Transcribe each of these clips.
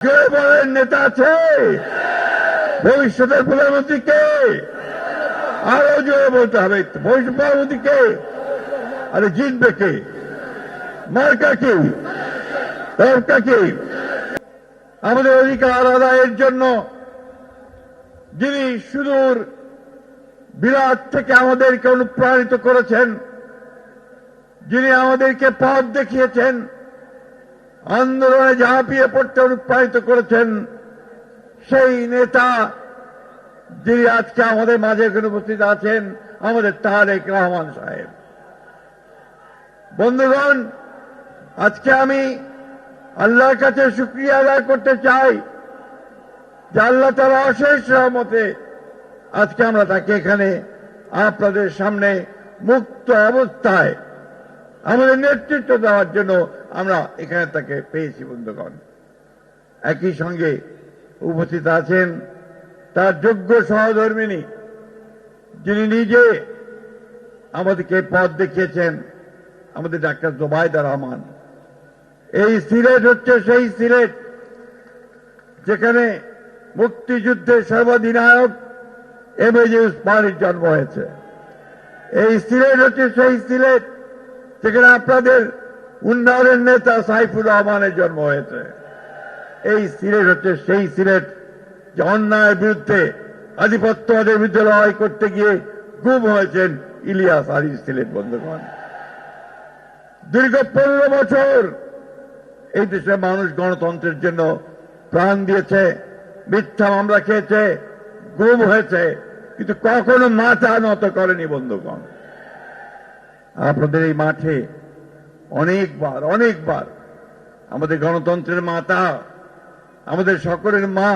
জোরে বলেন, নেতা আছে? ভবিষ্যতের প্রধানমন্ত্রী কে? আরো জোরে বলতে হবে। ভবিষ্যৎ প্রধানমন্ত্রী কে? আরে জিতবে কে? মার্কা কি? দরকার কি? আমাদের অধিকার আদায়ের জন্য যিনি সুদূর বিরাট থেকে আমাদেরকে অনুপ্রাণিত করেছেন, যিনি আমাদেরকে পথ দেখিয়েছেন, আন্দোলনে ঝাঁপিয়ে পড়তে অনুপ্রাণিত করেছেন, সেই নেতা যিনি আজকে আমাদের মাঝে এখানে উপস্থিত আছেন, আমাদের তারেক রহমান সাহেব। বন্ধুগণ, আজকে আমি আল্লাহর কাছে শুকরিয়া আদায় করতে চাই যে আল্লাহ তাআলা অশেষ রহমতে আজকে আমরা তাকে এখানে আপনাদের সামনে মুক্ত অবস্থায় আমাদের নেতৃত্ব দেওয়ার জন্য আমরা এখানে তাকে পেয়েছি। বন্ধুগণ, একই সঙ্গে উপস্থিত আছেন তার যোগ্য সহধর্মিনী, যিনি নিজে আমাদেরকে পথ দেখিয়েছেন, আমাদের ডাক্তার জোবাইদা রহমান। এই সিলেট হচ্ছে সেই সিলেট যেখানে মুক্তিযুদ্ধের সর্বাধিনায়ক এমএজি উসমানীর জন্ম হয়েছে। এই সিলেট হচ্ছে সেই সিলেট যেখানে আপনাদের উন্নয়নের নেতা সাইফুর রহমানের জন্ম হয়েছে। এই সিলেট হচ্ছে সেই সিলেট যে অন্যায়ের বিরুদ্ধে, আধিপত্যবাদের বিরুদ্ধে লড়াই করতে গিয়ে গুম হয়েছেন ইলিয়াস আলী সিলেট। বন্ধুগণ, দীর্ঘ 15 বছর এই দেশের মানুষ গণতন্ত্রের জন্য প্রাণ দিয়েছে, মিথ্যা মামলা খেয়েছে, গুম হয়েছে, কিন্তু কখনো মাথা নত করেনি। বন্ধুগণ, আপনাদের এই মাঠে অনেকবার আমাদের গণতন্ত্রের মাতা, আমাদের সকলের মা,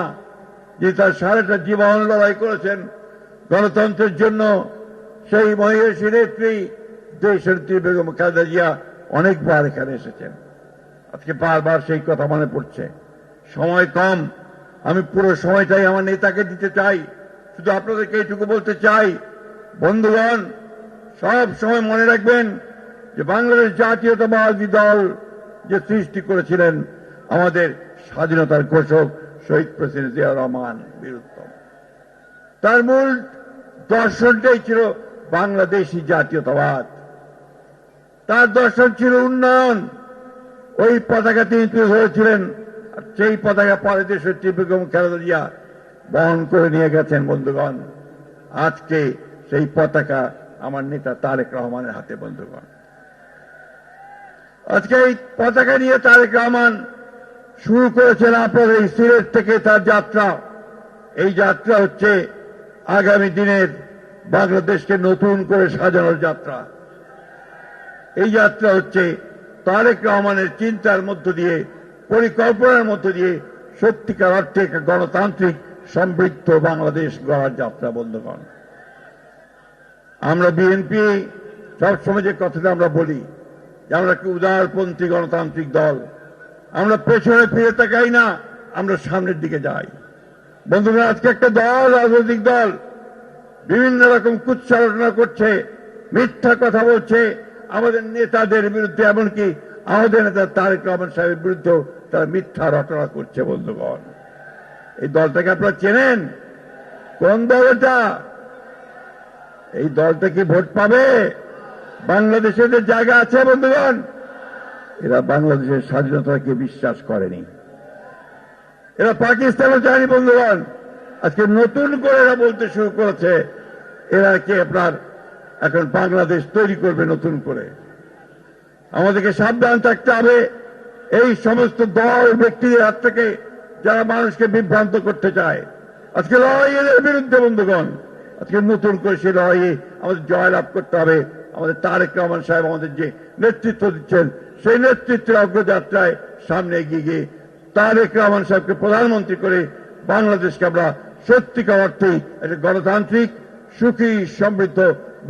যে তার সারাটা জীবন লড়াই করেছেন গণতন্ত্রের জন্য, সেই মহিষী নেত্রী দেশনেত্রী বেগম খালেদা জিয়া অনেকবার এখানে এসেছেন। আজকে বারবার সেই কথা মনে পড়ছে। সময় কম, আমি পুরো সময়টাই আমার নেতাকে দিতে চাই। শুধু আপনাদেরকে এইটুকু বলতে চাই, বন্ধুগণ, সব সময় মনে রাখবেন যে বাংলাদেশ জাতীয়তাবাদী দল যে সৃষ্টি করেছিলেন আমাদের স্বাধীনতার ঘোষক শহীদ প্রেসিডেন্ট জিয়াউর রহমান বীরুত্তম, তার মূল দর্শনটাই ছিল বাংলাদেশী জাতীয়তাবাদ। তার দর্শন ছিল উন্নয়ন। ওই পতাকা তিনি তুলে ধরেছিলেন, আর সেই পতাকা পরে দেশনেত্রী বেগম খালেদা জিয়া বহন করে নিয়ে গেছেন। বন্ধুগণ, আজকে সেই পতাকা আমার নেতা তারেক রহমানের হাতে। বন্ধুগণ, আজকে এই পতাকা নিয়ে তারেক রহমান শুরু করেছেন আপনাদের এই সিলেট থেকে তার যাত্রা। এই যাত্রা হচ্ছে আগামী দিনের বাংলাদেশকে নতুন করে সাজানোর যাত্রা। এই যাত্রা হচ্ছে তারেক রহমানের চিন্তার মধ্য দিয়ে, পরিকল্পনার মধ্য দিয়ে সত্যিকার অর্থে একটা গণতান্ত্রিক সমৃদ্ধ বাংলাদেশ গড়ার যাত্রা। বন্ধুগণ, আমরা বিএনপি সবসময় যে কথাটা আমরা বলি যে আমরা একটা উদারপন্থী গণতান্ত্রিক দল, আমরা পেছনে ফিরে তাকাই না, আমরা সামনের দিকে যাই। বন্ধুরা, আজকে একটা দল, রাজনৈতিক দল বিভিন্ন রকম কুৎসারচনা করছে, মিথ্যা কথা বলছে আমাদের নেতাদের বিরুদ্ধে, এমনকি আমাদের নেতা তারেক রহমান সাহেবের বিরুদ্ধেও তারা মিথ্যা রটনা করছে। বন্ধুগণ, এই দলটাকে আপনারা চেনেন? কোন দল এটা? এই দলটা কি ভোট পাবে? বাংলাদেশের যে জায়গা আছে বন্ধুগণ, এরা বাংলাদেশের স্বাধীনতাকে বিশ্বাস করেনি, এরা পাকিস্তানও চায়নি। বন্ধুগণ, আজকে নতুন করে এরা বলতে শুরু করেছে এরা কি আপনার এখন বাংলাদেশ তৈরি করবে নতুন করে। আমাদেরকে সাবধান থাকতে হবে এই সমস্ত দল ব্যক্তিদের হাত থেকে যারা মানুষকে বিভ্রান্ত করতে চায়। আজকে লড়াই এদের বিরুদ্ধে। বন্ধুগণ, আজকে নতুন করে সেই লড়াইয়ে আমাদের জয়লাভ করতে হবে। আমাদের তারেক রহমান সাহেব আমাদের যে নেতৃত্ব দিচ্ছেন, সেই নেতৃত্বের অগ্রযাত্রায় সামনে এগিয়ে গিয়ে তারেক রহমান সাহেবকে প্রধানমন্ত্রী করে বাংলাদেশকে আমরা সত্যিকার অর্থেই একটা গণতান্ত্রিক, সুখী, সমৃদ্ধ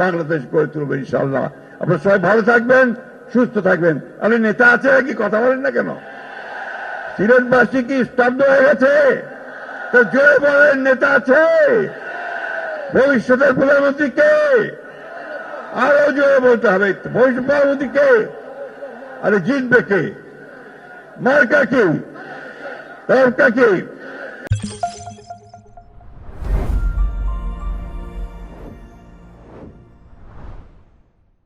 বাংলাদেশ গড়ে তুলব ইনশাআল্লাহ। আপনারা সবাই ভালো থাকবেন, সুস্থ থাকবেন। আপনি নেতা আছে কি কথা বলেন না কেন? সিলেটবাসী কি স্তব্ধ হয়ে গেছে? তো জোরে বলেন, নেতা আছে? ভবিষ্যতের প্রধানমন্ত্রী কে? আরো জোরে বলতে হবে। ভবিষ্যৎ প্রধানমন্ত্রী কে? আরে জিতবে কে? মার্কা কি? দরকার কি